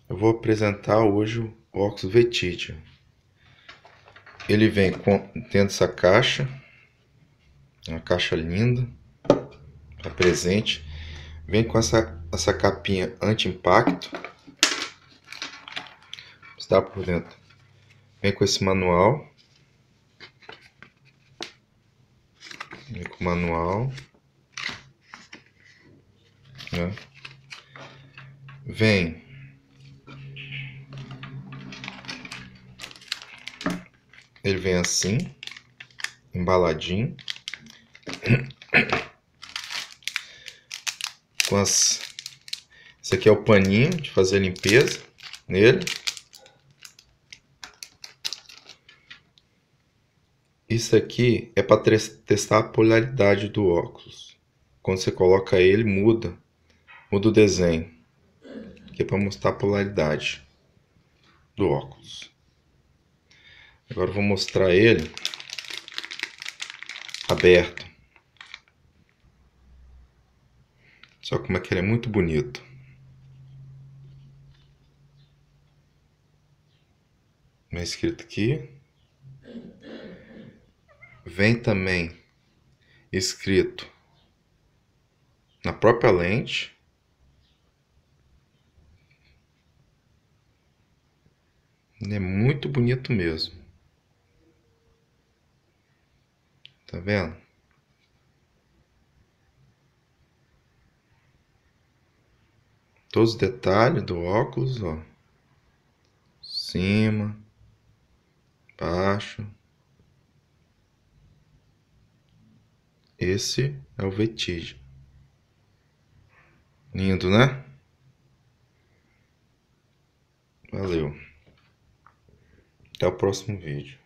Eu vou apresentar hoje o óculos Vetidian. Ele vem dentro dessa caixa, uma caixa linda, tá presente. Vem com essa capinha anti-impacto, está por dentro. Vem com esse manual. Vem com o manual, né? Ele vem assim, embaladinho, esse aqui é o paninho de fazer limpeza nele. Isso aqui é para testar a polaridade do óculos. Quando você coloca ele, muda o desenho. Aqui é para mostrar a polaridade do óculos. Agora eu vou mostrar ele aberto. Só como é que ele é muito bonito. Vem escrito aqui. Vem também escrito na própria lente. Ele é muito bonito mesmo. Tá vendo? Todos os detalhes do óculos, ó. Cima, baixo. Esse é o Vetidian. Lindo, né? Valeu. Até o próximo vídeo.